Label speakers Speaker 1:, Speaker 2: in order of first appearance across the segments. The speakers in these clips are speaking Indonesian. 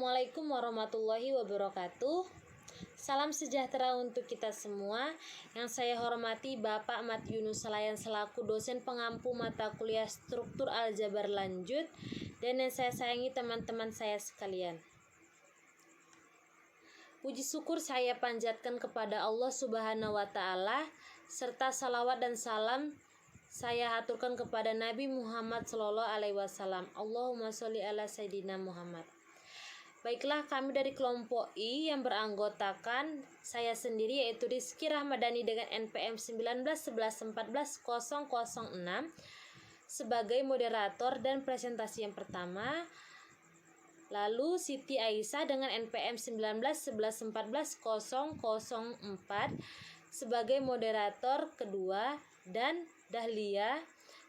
Speaker 1: Assalamualaikum warahmatullahi wabarakatuh. Salam sejahtera untuk kita semua. Yang saya hormati Bapak Ahmad Yunus Salayan selaku dosen pengampu mata kuliah struktur aljabar lanjut, dan yang saya sayangi teman-teman saya sekalian. Puji syukur saya panjatkan kepada Allah Subhanahu wa Ta'ala, serta salawat dan salam saya aturkan kepada Nabi Muhammad Sallallahu Alaihi Wasallam. Allahumma sholli ala Sayyidina Muhammad. Baiklah, kami dari kelompok I yang beranggotakan saya sendiri yaitu Rizky Rahmadani dengan NPM 1911141006 sebagai moderator dan presentasi yang pertama. Lalu Siti Aisyah dengan NPM 1911141004 sebagai moderator kedua, dan Dahlia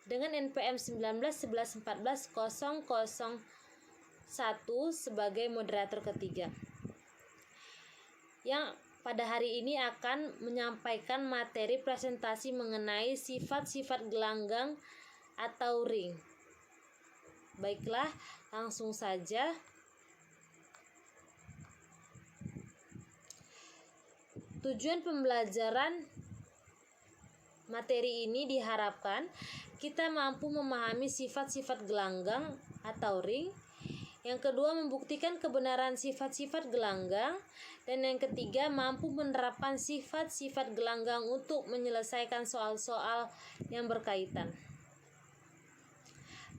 Speaker 1: dengan NPM 1911141001 sebagai moderator ketiga, yang pada hari ini akan menyampaikan materi presentasi mengenai sifat-sifat gelanggang atau ring. Baiklah, langsung saja. Tujuan pembelajaran materi ini diharapkan kita mampu memahami sifat-sifat gelanggang atau ring. Yang kedua, membuktikan kebenaran sifat-sifat gelanggang. Dan yang ketiga, mampu menerapkan sifat-sifat gelanggang untuk menyelesaikan soal-soal yang berkaitan.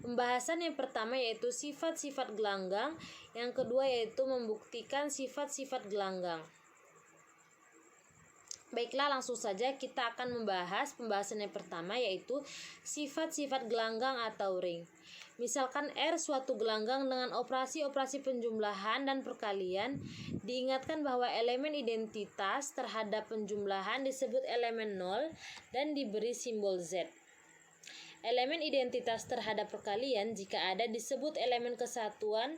Speaker 1: Pembahasan yang pertama yaitu sifat-sifat gelanggang. Yang kedua yaitu membuktikan sifat-sifat gelanggang. Baiklah, langsung saja kita akan membahas pembahasan yang pertama yaitu sifat-sifat gelanggang atau ring. Misalkan R suatu gelanggang dengan operasi-operasi penjumlahan dan perkalian, diingatkan bahwa elemen identitas terhadap penjumlahan disebut elemen 0 dan diberi simbol Z. Elemen identitas terhadap perkalian jika ada disebut elemen kesatuan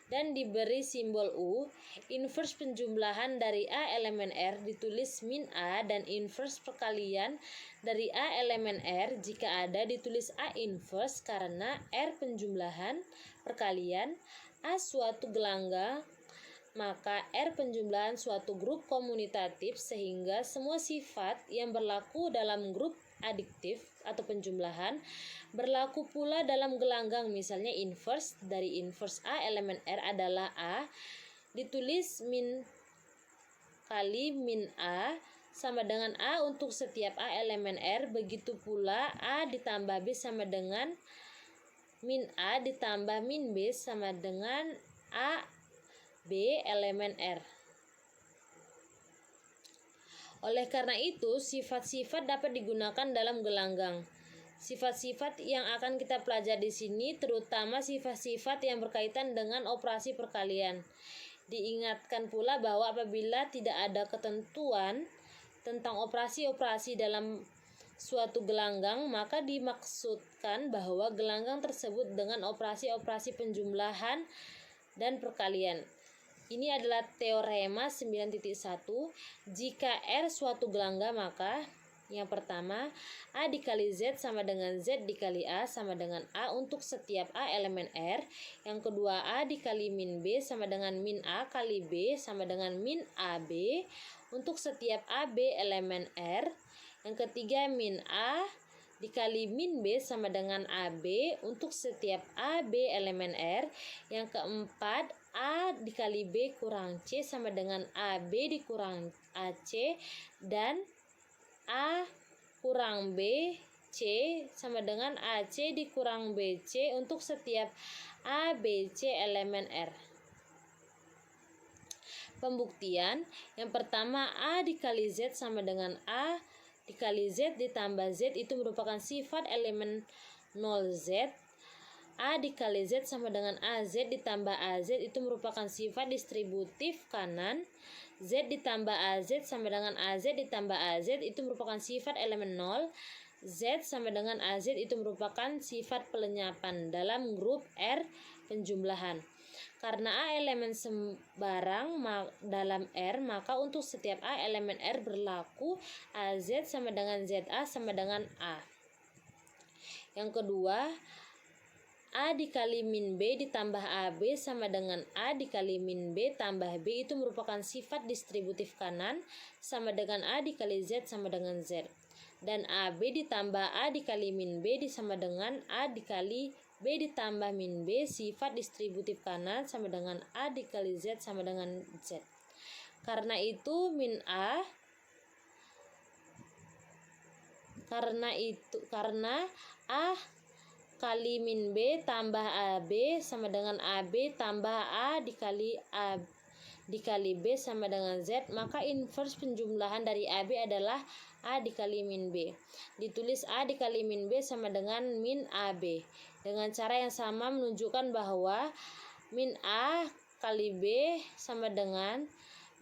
Speaker 1: dan diberi simbol U. Inverse penjumlahan dari A elemen R ditulis min A, dan inverse perkalian dari A elemen R jika ada ditulis A inverse, karena R penjumlahan perkalian A suatu gelanggang, maka R penjumlahan suatu grup komutatif, sehingga semua sifat yang berlaku dalam grup adiktif atau penjumlahan berlaku pula dalam gelanggang. Misalnya inverse dari inverse A elemen R adalah A, ditulis min kali min A sama dengan A untuk setiap A elemen R. Begitu pula A ditambah B sama dengan min A ditambah min B sama dengan A B elemen R. Oleh karena itu, sifat-sifat dapat digunakan dalam gelanggang. Sifat-sifat yang akan kita pelajari di sini terutama sifat-sifat yang berkaitan dengan operasi perkalian. Diingatkan pula bahwa apabila tidak ada ketentuan tentang operasi-operasi dalam suatu gelanggang, maka dimaksudkan bahwa gelanggang tersebut dengan operasi-operasi penjumlahan dan perkalian. Ini adalah teorema 9.1. Jika R suatu gelanggang, maka yang pertama, A dikali Z sama dengan Z dikali A sama dengan A untuk setiap A elemen R. Yang kedua, A dikali min B sama dengan min A kali B sama dengan min AB untuk setiap AB elemen R. Yang ketiga, min A dikali min B sama dengan AB untuk setiap AB elemen R. Yang keempat, A dikali B kurang C sama dengan AB dikurang AC, dan A kurang B C sama dengan AC dikurang BC untuk setiap ABC elemen R. Pembuktian yang pertama, A dikali Z sama dengan A dikali Z ditambah Z itu merupakan sifat elemen 0Z. A dikali Z sama dengan AZ ditambah AZ itu merupakan sifat distributif kanan. Z ditambah AZ sama dengan AZ ditambah AZ itu merupakan sifat elemen 0. Z sama dengan AZ itu merupakan sifat pelenyapan dalam grup R penjumlahan. Karena A elemen sembarang dalam R, maka untuk setiap A elemen R berlaku AZ sama dengan ZA sama dengan A. Yang kedua, A dikali min B ditambah AB sama dengan A dikali min B tambah B itu merupakan sifat distributif kanan sama dengan A dikali Z sama dengan Z. Dan AB ditambah A dikali min B sama dengan A dikali B ditambah min B sifat distributif kanan sama dengan A dikali Z sama dengan Z. Karena itu karena A kali min B tambah AB sama dengan AB tambah A dikali B sama dengan Z, maka inverse penjumlahan dari AB adalah A dikali min B. Ditulis A dikali min B sama dengan min AB. Dengan cara yang sama menunjukkan bahwa min A kali B sama dengan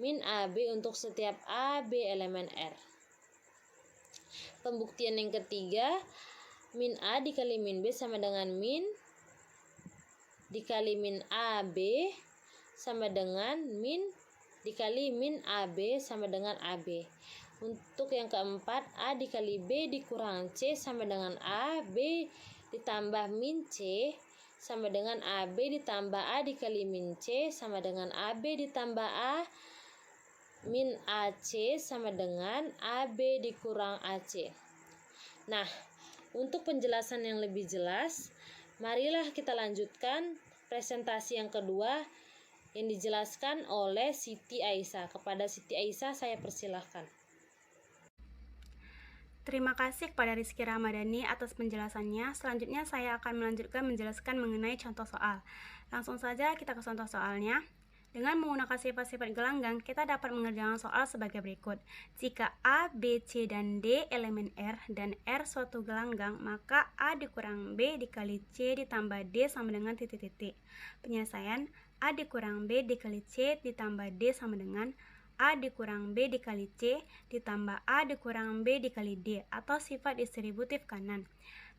Speaker 1: min AB untuk setiap AB elemen R. Pembuktian yang ketiga, min A dikali min B sama dengan min dikali min AB sama dengan min dikali min AB sama dengan AB. Untuk yang keempat, A dikali B dikurang C sama dengan A, B ditambah min C sama dengan AB ditambah A dikali min C sama dengan AB ditambah A min AC sama dengan AB dikurang AC. Nah, untuk penjelasan yang lebih jelas, marilah kita lanjutkan presentasi yang kedua yang dijelaskan oleh Siti Aisyah. Kepada Siti Aisyah saya persilahkan.
Speaker 2: Terima kasih kepada Rizky Ramadhani atas penjelasannya. Selanjutnya saya akan melanjutkan menjelaskan mengenai contoh soal. Langsung saja kita ke contoh soalnya. Dengan menggunakan sifat-sifat gelanggang, kita dapat mengerjakan soal sebagai berikut. Jika A, B, C, dan D elemen R dan R suatu gelanggang, maka A dikurang B dikali C ditambah D sama dengan titik-titik. Penyelesaian, A dikurang B dikali C ditambah D sama dengan A dikurang B dikali C ditambah A dikurang B dikali D atau sifat distributif kanan.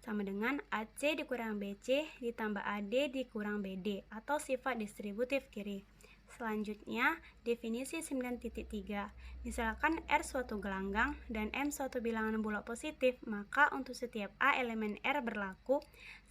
Speaker 2: Sama dengan AC dikurang BC ditambah AD dikurang BD atau sifat distributif kiri. Selanjutnya, definisi 9.3. Misalkan R suatu gelanggang dan M suatu bilangan bulat positif, maka untuk setiap A elemen R berlaku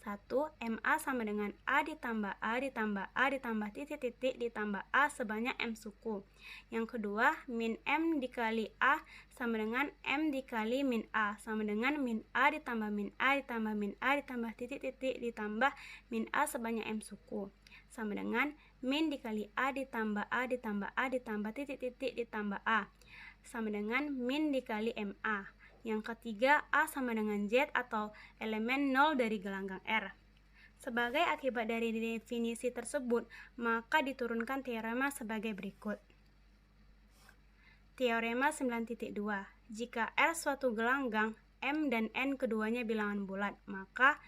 Speaker 2: 1. MA sama dengan A ditambah A ditambah A ditambah titik-titik ditambah A sebanyak M suku. Yang kedua, min M dikali A sama dengan M dikali min A sama dengan min A ditambah min A ditambah min A ditambah titik-titik ditambah min A sebanyak M suku. Sama dengan min dikali A ditambah A ditambah A ditambah titik-titik ditambah A sama dengan min dikali MA. Yang ketiga, A sama dengan Z atau elemen 0 dari gelanggang R. Sebagai akibat dari definisi tersebut, maka diturunkan teorema sebagai berikut. Teorema 9.2. Jika R suatu gelanggang, M dan N keduanya bilangan bulat, maka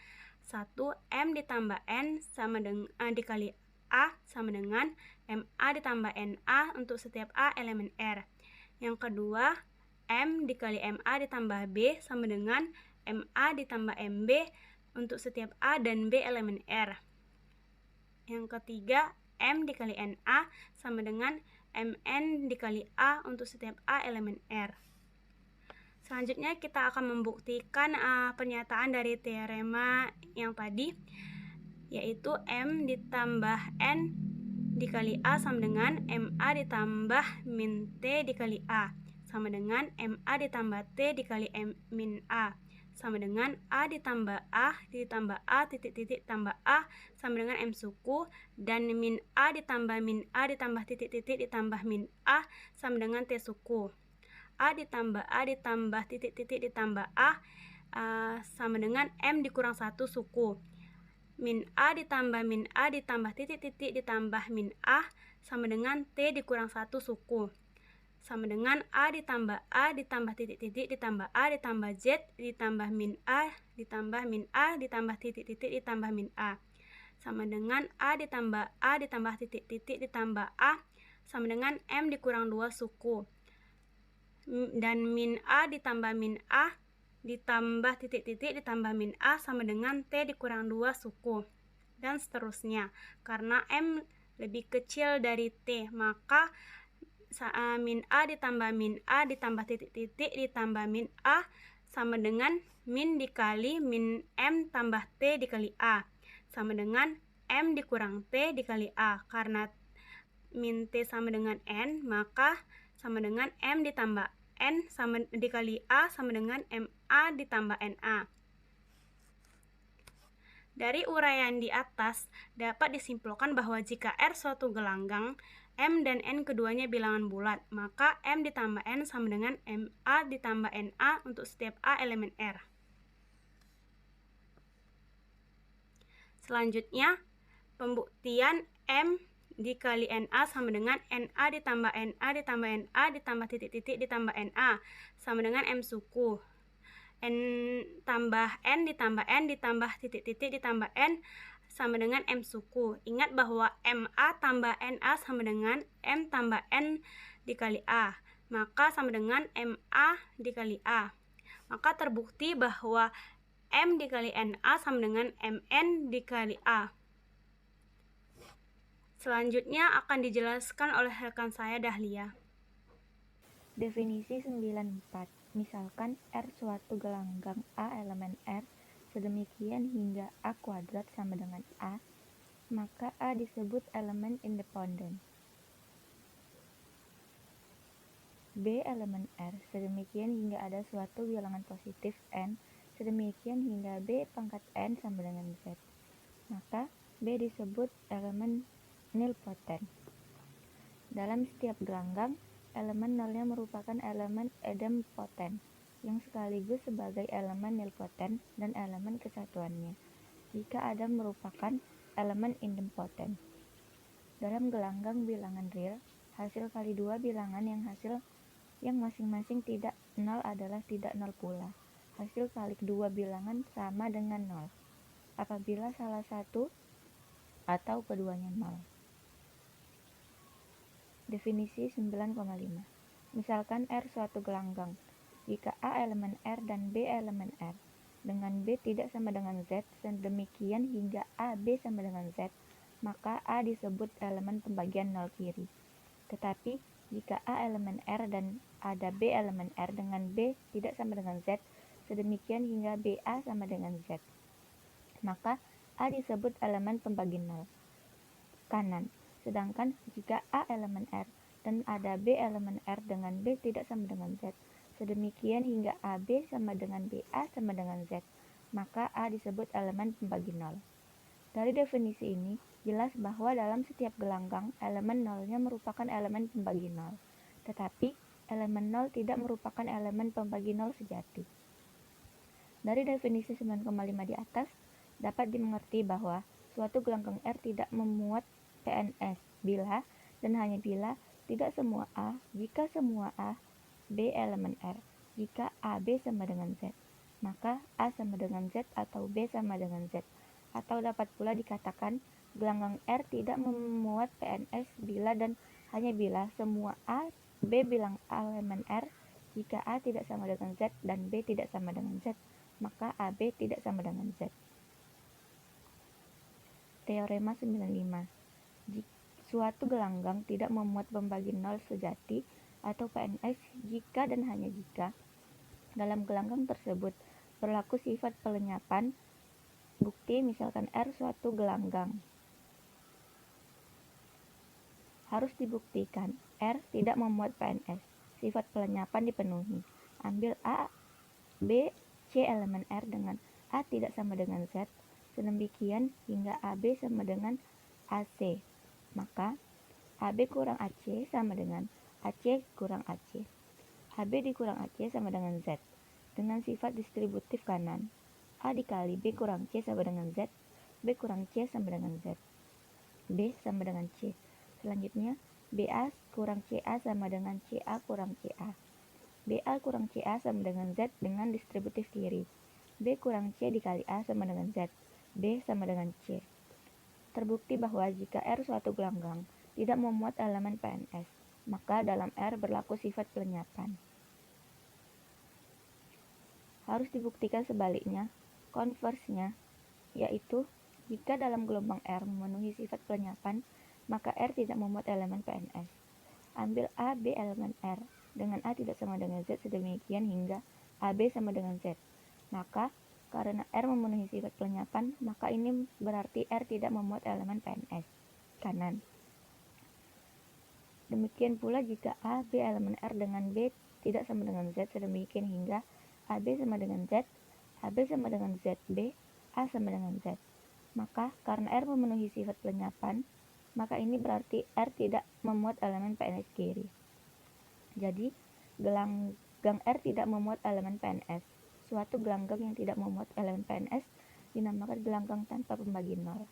Speaker 2: 1. M ditambah N sama dengan dikali A sama dengan MA ditambah NA untuk setiap A elemen R. Yang kedua, M dikali MA ditambah B sama dengan MA ditambah MB untuk setiap A dan B elemen R. Yang ketiga, M dikali NA sama dengan MN dikali A untuk setiap A elemen R. Selanjutnya kita akan membuktikan pernyataan dari teorema yang tadi, yaitu M ditambah N dikali A sama dengan MA ditambah min T dikali A sama dengan MA ditambah T dikali M min A sama dengan A ditambah A titik-titik tambah A sama dengan M suku dan min A ditambah titik-titik ditambah min A sama dengan T suku. A ditambah titik-titik ditambah A sama dengan M dikurang 1 suku. Min A ditambah titik-titik ditambah min A sama dengan T dikurang 1 suku. Sama dengan A ditambah titik-titik ditambah A ditambah Z ditambah min A ditambah titik-titik ditambah min A sama dengan A ditambah titik-titik ditambah A sama dengan M dikurang 2 suku dan min A ditambah titik-titik ditambah min A sama dengan T dikurang 2 suku dan seterusnya. Karena M lebih kecil dari T, maka min A ditambah titik-titik ditambah min A sama dengan min dikali min M tambah T dikali A sama dengan M dikurang T dikali A. Karena min T sama dengan N, maka sama dengan M ditambah N sama dikali A sama dengan MA ditambah NA. Dari uraian di atas, dapat disimpulkan bahwa jika R suatu gelanggang, M dan N keduanya bilangan bulat, maka M ditambah N sama dengan MA ditambah NA untuk setiap A elemen R. Selanjutnya, pembuktian M dikali NA sama dengan NA ditambah NA ditambah NA ditambah titik-titik ditambah NA sama dengan M suku. N tambah N ditambah N ditambah titik-titik ditambah N sama dengan M suku. Ingat bahwa MA tambah NA sama dengan M tambah N dikali A, maka sama dengan MA dikali A. Maka terbukti bahwa M dikali NA sama dengan MN dikali A. Selanjutnya akan dijelaskan oleh rekan saya Dahlia.
Speaker 3: Definisi 94. Misalkan R suatu gelanggang A elemen R sedemikian hingga A kuadrat sama dengan A, maka A disebut elemen independen. B elemen R sedemikian hingga ada suatu bilangan positif N sedemikian hingga B pangkat N sama dengan Z, maka B disebut elemen nilpoten. Dalam setiap gelanggang, elemen nolnya merupakan elemen idempoten yang sekaligus sebagai elemen nilpoten dan elemen kesatuannya jika ada merupakan elemen idempoten. Dalam gelanggang bilangan real, hasil kali dua bilangan yang masing-masing tidak nol adalah tidak nol pula. Hasil kali dua bilangan sama dengan nol apabila salah satu atau keduanya nol. Definisi 9,5. Misalkan R suatu gelanggang, jika A elemen R dan B elemen R, dengan B tidak sama dengan Z, sedemikian hingga A B sama dengan Z, maka A disebut elemen pembagian nol kiri. Tetapi, jika A elemen R dan ada B elemen R dengan B tidak sama dengan Z, sedemikian hingga BA sama dengan Z, maka A disebut elemen pembagi nol kanan. Sedangkan jika A elemen R dan ada B elemen R dengan B tidak sama dengan Z, sedemikian hingga AB sama dengan BA sama dengan Z, maka A disebut elemen pembagi nol. Dari definisi ini, jelas bahwa dalam setiap gelanggang, elemen nolnya merupakan elemen pembagi nol. Tetapi, elemen nol tidak merupakan elemen pembagi nol sejati. Dari definisi 9,5 di atas, dapat dimengerti bahwa suatu gelanggang R tidak memuat PNS bila dan hanya bila tidak semua A, jika semua A, B elemen R, jika AB sama dengan Z, maka A sama dengan Z atau B sama dengan Z. Atau dapat pula dikatakan gelanggang R tidak memuat PNS bila dan hanya bila semua A, B bilang elemen R, jika A tidak sama dengan Z dan B tidak sama dengan Z, maka AB tidak sama dengan Z. Teorema 95. Suatu gelanggang tidak memuat pembagi nol sejati atau PNS jika dan hanya jika dalam gelanggang tersebut berlaku sifat pelenyapan. Bukti misalkan R suatu gelanggang. Harus dibuktikan R tidak memuat PNS. Sifat pelenyapan dipenuhi. Ambil A, B, C elemen R dengan A tidak sama dengan Z, sedemikian hingga AB sama dengan AC. Maka AB kurang AC sama dengan AC kurang AC. AB dikurang AC sama dengan Z. Dengan sifat distributif kanan, A dikali B kurang C sama dengan Z, B kurang C sama dengan Z, B sama dengan C. Selanjutnya, BA kurang CA sama dengan CA kurang CA. BA kurang CA sama dengan Z dengan distributif kiri. B kurang C dikali A sama dengan Z, B sama dengan C. Terbukti bahwa jika R suatu gelanggang tidak memuat elemen PNS, maka dalam R berlaku sifat pelenyapan. Harus dibuktikan sebaliknya, konversnya, yaitu jika dalam gelombang R memenuhi sifat pelenyapan, maka R tidak memuat elemen PNS. Ambil A, B elemen R, dengan A tidak sama dengan Z sedemikian hingga AB sama dengan Z. Maka Karena R memenuhi sifat pelenyapan, maka ini berarti R tidak memuat elemen PNS. Kanan. Demikian pula jika A, B elemen R dengan B tidak sama dengan Z, sedemikian hingga AB sama dengan Z, AB sama dengan ZB, A sama dengan Z. Maka karena R memenuhi sifat pelenyapan, maka ini berarti R tidak memuat elemen PNS kiri. Jadi, gelanggang R tidak memuat elemen PNS. Suatu gelanggang yang tidak memuat elemen PNS dinamakan gelanggang tanpa pembagi nol.